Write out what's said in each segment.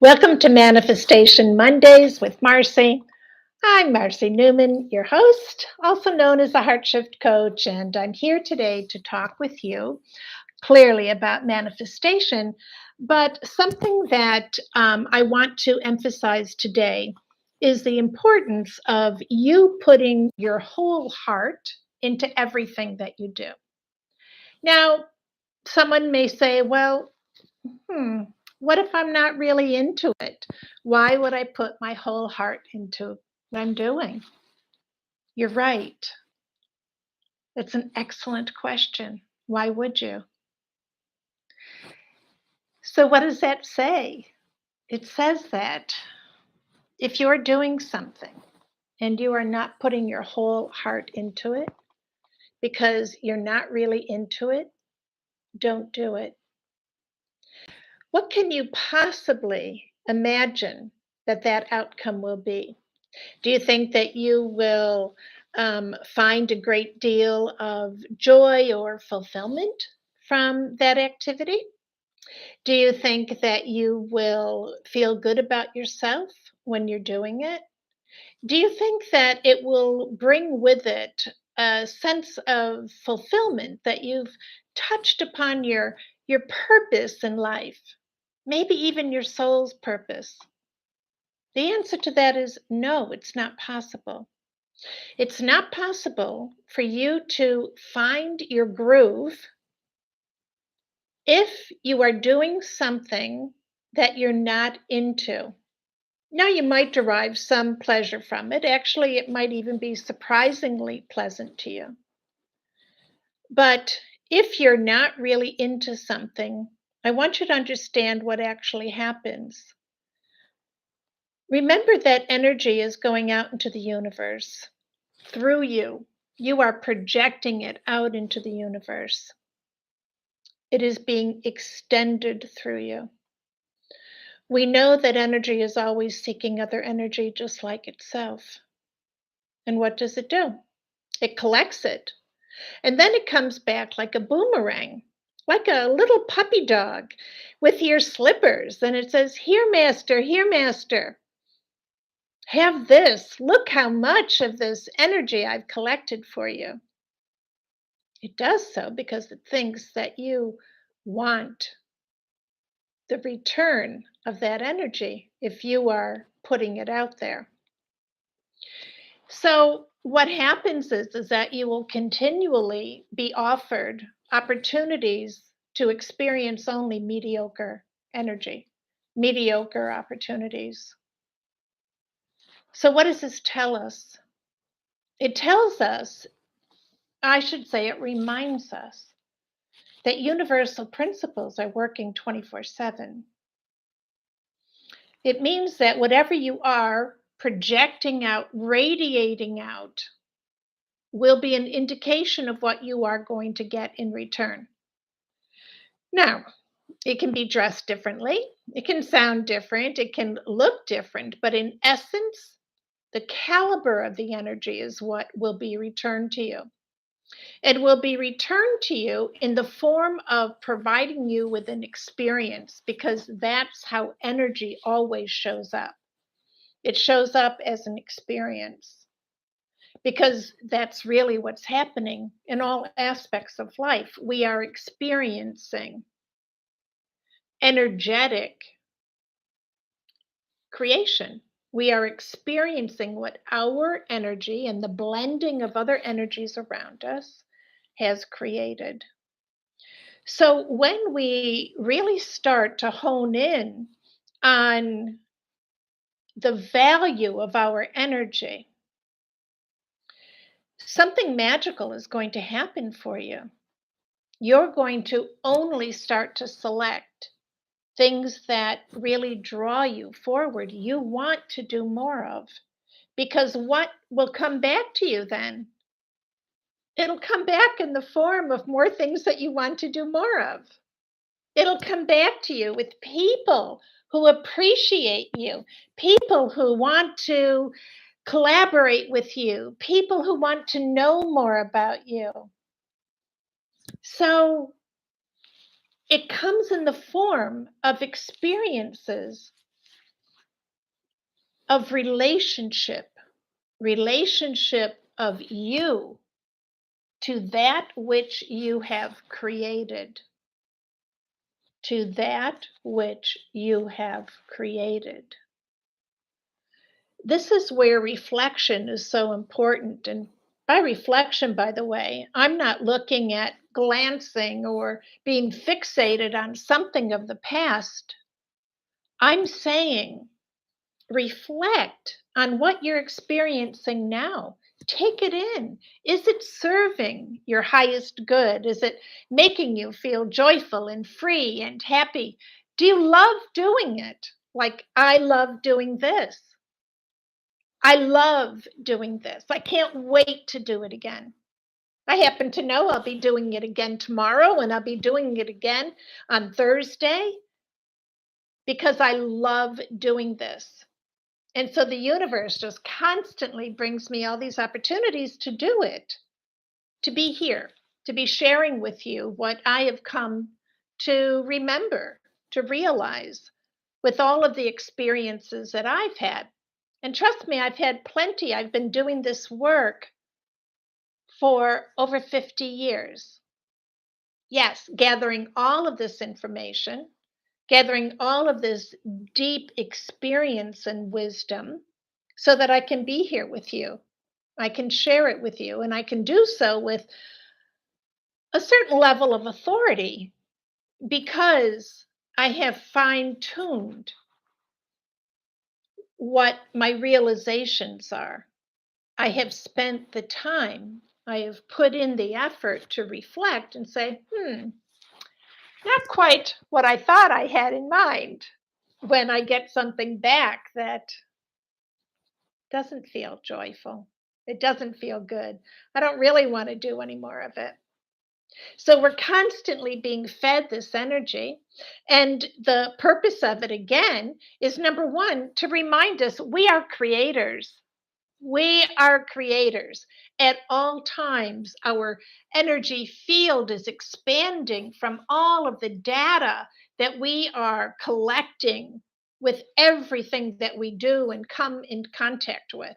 Welcome to Manifestation Mondays with Marcy. I'm Marcy Newman, your host, also known as the Heart Shift Coach, and I'm here today to talk with you clearly about manifestation. But something that I want to emphasize today is the importance of you putting your whole heart into everything that you do. Now, someone may say, well, hmm, what if I'm not really into it? Why would I put my whole heart into what I'm doing? You're right. That's an excellent question. Why would you? So, what does that say? It says that if you're doing something and you are not putting your whole heart into it because you're not really into it, don't do it. What can you possibly imagine that outcome will be? Do you think that you will find a great deal of joy or fulfillment from that activity? Do you think that you will feel good about yourself when you're doing it? Do you think that it will bring with it a sense of fulfillment that you've touched upon your purpose in life, maybe even your soul's purpose? The answer to that is no, it's not possible. It's not possible for you to find your groove if you are doing something that you're not into. Now, you might derive some pleasure from it. Actually, it might even be surprisingly pleasant to you. But if you're not really into something, I want you to understand what actually happens. Remember that energy is going out into the universe through you. You are projecting it out into the universe. It is being extended through you. We know that energy is always seeking other energy just like itself. And what does it do? It collects it. And then it comes back like a boomerang, like a little puppy dog with your slippers. And it says, here, master, here, master. Have this. Look how much of this energy I've collected for you. It does so because it thinks that you want the return of that energy if you are putting it out there. So what happens is that you will continually be offered opportunities to experience only mediocre energy, mediocre opportunities. So what does this tell us? It tells us, I should say, it reminds us that universal principles are working 24/7. It means that whatever you are projecting out, radiating out, will be an indication of what you are going to get in return. Now, it can be dressed differently, it can sound different, it can look different, but in essence, the caliber of the energy is what will be returned to you. It will be returned to you in the form of providing you with an experience because that's how energy always shows up. It shows up as an experience because that's really what's happening in all aspects of life. We are experiencing energetic creation. We are experiencing what our energy and the blending of other energies around us has created. So when we really start to hone in on the value of our energy, something magical is going to happen for you. You're going to only start to select things that really draw you forward, you want to do more of. Because what will come back to you then? It'll come back in the form of more things that you want to do more of. It'll come back to you with people who appreciate you, people who want to collaborate with you, people who want to know more about you. So it comes in the form of experiences of relationship of you to that which you have created, to that which you have created. This is where reflection is so important. And by reflection, by the way, I'm not looking at glancing or being fixated on something of the past. I'm saying reflect on what you're experiencing now. Take it in. Is it serving your highest good? Is it making you feel joyful and free and happy? Do you love doing it? Like, I love doing this. I love doing this. I can't wait to do it again. I happen to know I'll be doing it again tomorrow, and I'll be doing it again on Thursday because I love doing this. And so the universe just constantly brings me all these opportunities to do it, to be here, to be sharing with you what I have come to remember, to realize with all of the experiences that I've had. And trust me, I've had plenty. I've been doing this work for over 50 years. Yes, gathering all of this information, gathering all of this deep experience and wisdom so that I can be here with you. I can share it with you, and I can do so with a certain level of authority because I have fine-tuned what my realizations are. I have spent the time, I have put in the effort to reflect and say, not quite what I thought I had in mind when I get something back that doesn't feel joyful. It doesn't feel good. I don't really want to do any more of it. So we're constantly being fed this energy. And the purpose of it, again, is number one, to remind us we are creators. We are creators. At all times, our energy field is expanding from all of the data that we are collecting with everything that we do and come in contact with.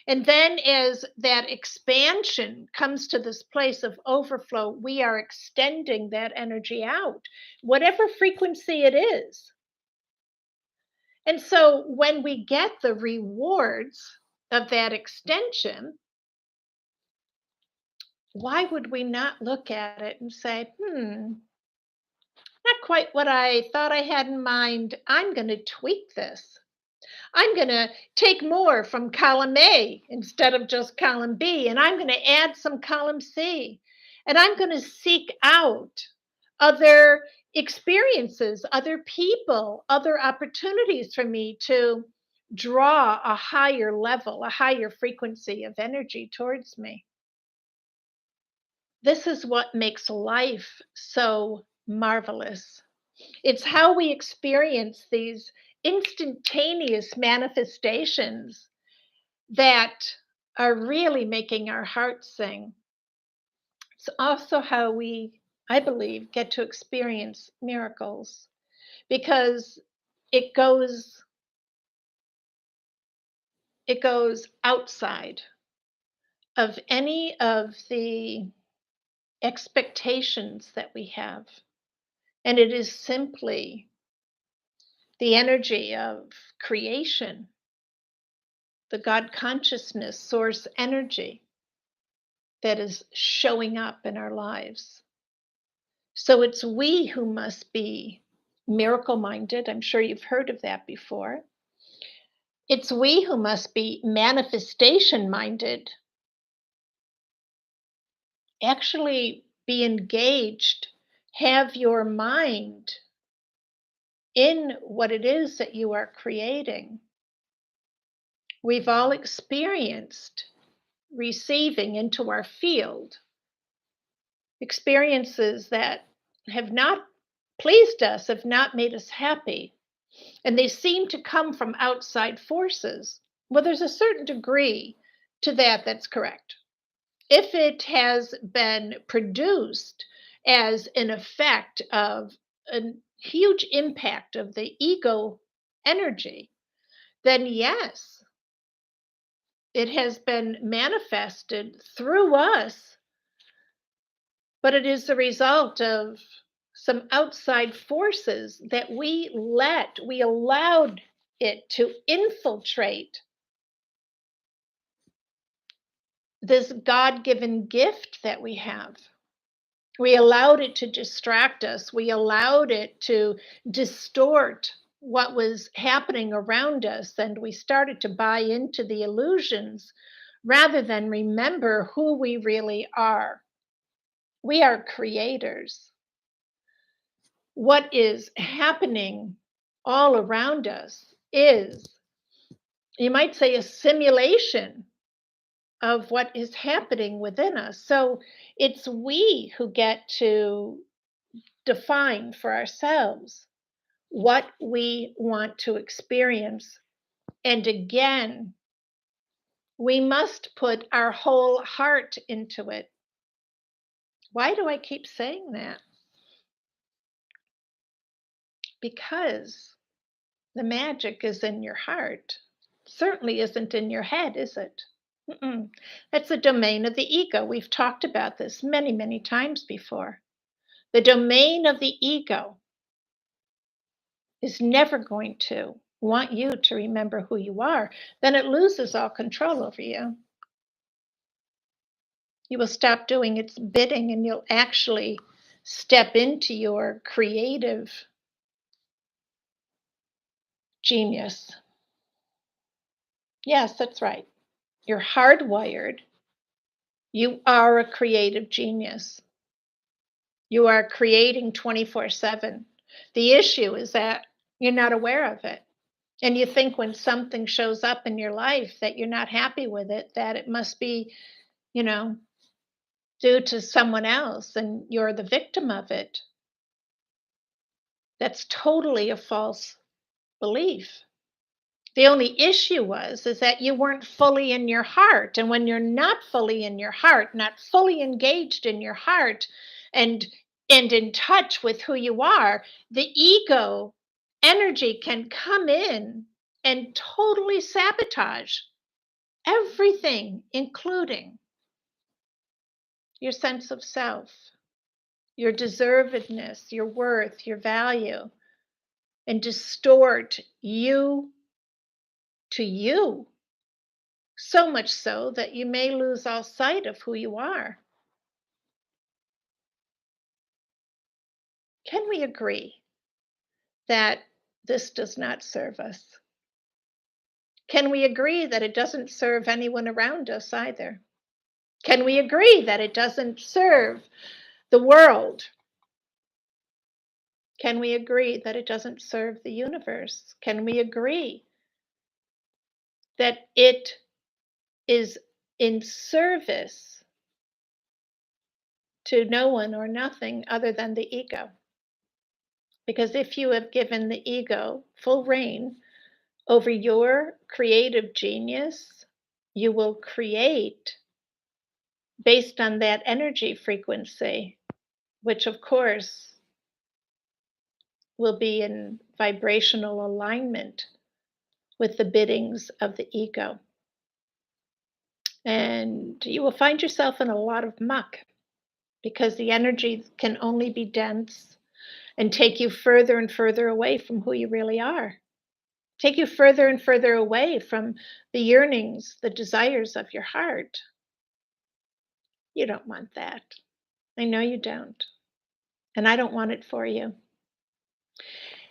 And then, as that expansion comes to this place of overflow, we are extending that energy out, whatever frequency it is. And so, when we get the rewards of that extension, why would we not look at it and say, not quite what I thought I had in mind. I'm going to tweak this. I'm going to take more from column A instead of just column B, and I'm going to add some column C. And I'm going to seek out other experiences, other people, other opportunities for me to draw a higher level, a higher frequency of energy towards me. This is what makes life so marvelous. It's how we experience these instantaneous manifestations that are really making our hearts sing. It's also how we, I believe, get to experience miracles because it goes outside of any of the expectations that we have. And it is simply the energy of creation, the God consciousness source energy that is showing up in our lives. So it's we who must be miracle minded. I'm sure you've heard of that before. It's we who must be manifestation minded, actually be engaged, have your mind in what it is that you are creating. We've all experienced receiving into our field experiences that have not pleased us, have not made us happy, and they seem to come from outside forces. Well, there's a certain degree to that that's correct. If it has been produced as an effect of a huge impact of the ego energy, then yes, it has been manifested through us, but it is the result of some outside forces that we allowed it to infiltrate this God given gift that we have. We allowed it to distract us. We allowed it to distort what was happening around us. And we started to buy into the illusions rather than remember who we really are. We are creators. What is happening all around us is, you might say, a simulation of what is happening within us. So it's we who get to define for ourselves what we want to experience. And again, we must put our whole heart into it. Why do I keep saying that? Because the magic is in your heart. Certainly isn't in your head, is it? Mm-mm. That's the domain of the ego. We've talked about this many, many times before. The domain of the ego is never going to want you to remember who you are. Then it loses all control over you. You will stop doing its bidding and you'll actually step into your creative genius. Yes, that's right. You're hardwired. You are a creative genius. You are creating 24/7. The issue is that you're not aware of it. And you think when something shows up in your life that you're not happy with it, that it must be, you know, due to someone else and you're the victim of it. That's totally a false belief. The only issue is that you weren't fully in your heart. And when you're not fully in your heart, not fully engaged in your heart and in touch with who you are, the ego energy can come in and totally sabotage everything, including your sense of self, your deservedness, your worth, your value, and distort you to you. So much so that you may lose all sight of who you are. Can we agree that this does not serve us? Can we agree that it doesn't serve anyone around us either? Can we agree that it doesn't serve the world? Can we agree that it doesn't serve the universe? Can we agree that it is in service to no one or nothing other than the ego? Because if you have given the ego full reign over your creative genius, you will create based on that energy frequency, which of course will be in vibrational alignment with the biddings of the ego. And you will find yourself in a lot of muck because the energy can only be dense and take you further and further away from who you really are. Take you further and further away from the yearnings, the desires of your heart. You don't want that. I know you don't. And I don't want it for you.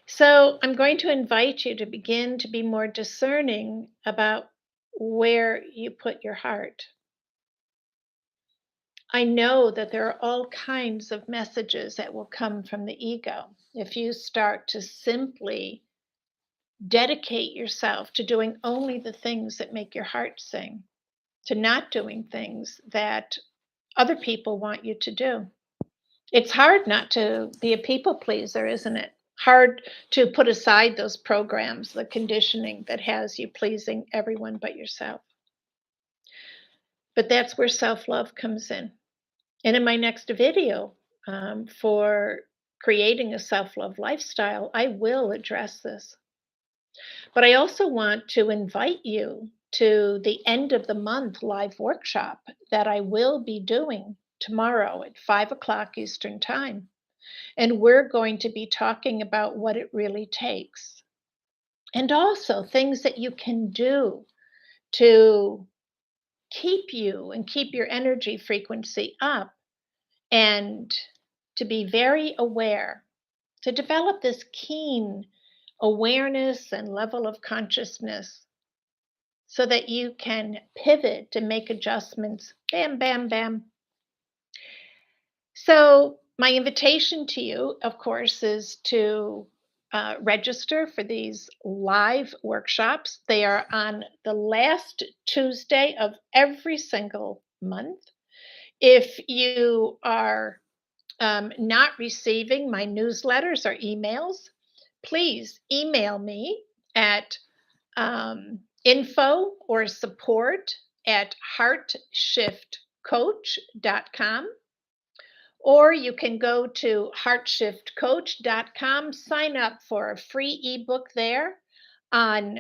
So I'm going to invite you to begin to be more discerning about where you put your heart. I know that there are all kinds of messages that will come from the ego if you start to simply dedicate yourself to doing only the things that make your heart sing, to not doing things that other people want you to do. It's hard not to be a people pleaser, isn't it? Hard to put aside those programs, the conditioning that has you pleasing everyone but yourself. But that's where self-love comes in. And in my next video for creating a self-love lifestyle, I will address this. But I also want to invite you to the end of the month live workshop that I will be doing tomorrow at 5 o'clock Eastern Time. And we're going to be talking about what it really takes. And also things that you can do to keep you and keep your energy frequency up and to be very aware, to develop this keen awareness and level of consciousness so that you can pivot and make adjustments. Bam, bam, bam. So, my invitation to you, of course, is to register for these live workshops. They are on the last Tuesday of every single month. If you are not receiving my newsletters or emails, please email me at info or support at heartshiftcoach.com. Or you can go to heartshiftcoach.com, sign up for a free ebook there on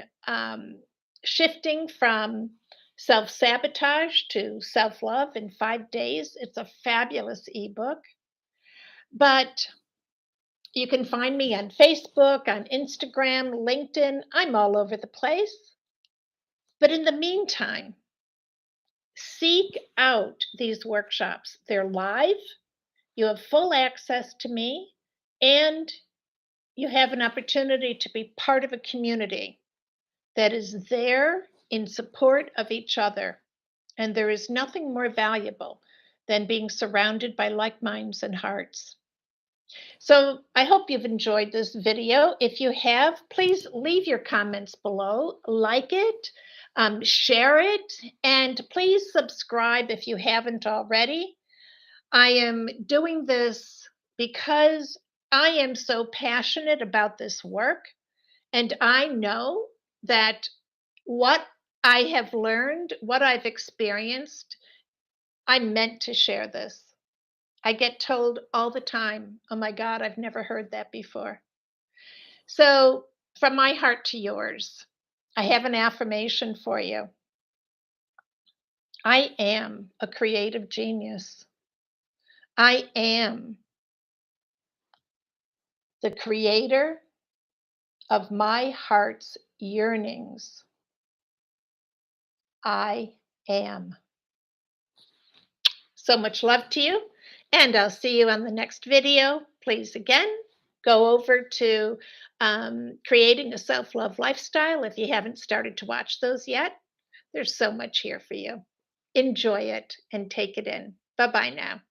shifting from self sabotage to self love in 5 days. It's a fabulous ebook. But you can find me on Facebook, on Instagram, LinkedIn. I'm all over the place. But in the meantime, seek out these workshops. They're live, you have full access to me, and you have an opportunity to be part of a community that is there in support of each other. And there is nothing more valuable than being surrounded by like minds and hearts. So I hope you've enjoyed this video. If you have, please leave your comments below, like it, share it, and please subscribe if you haven't already. I am doing this because I am so passionate about this work, and I know that what I have learned, what I've experienced, I'm meant to share this. I get told all the time, "Oh my God, I've never heard that before." So, from my heart to yours, I have an affirmation for you. I am a creative genius. I am the creator of my heart's yearnings. I am. So much love to you, and I'll see you on the next video. Please, again, go over to Creating a Self Love Lifestyle if you haven't started to watch those yet. There's so much here for you. Enjoy it and take it in. Bye bye now.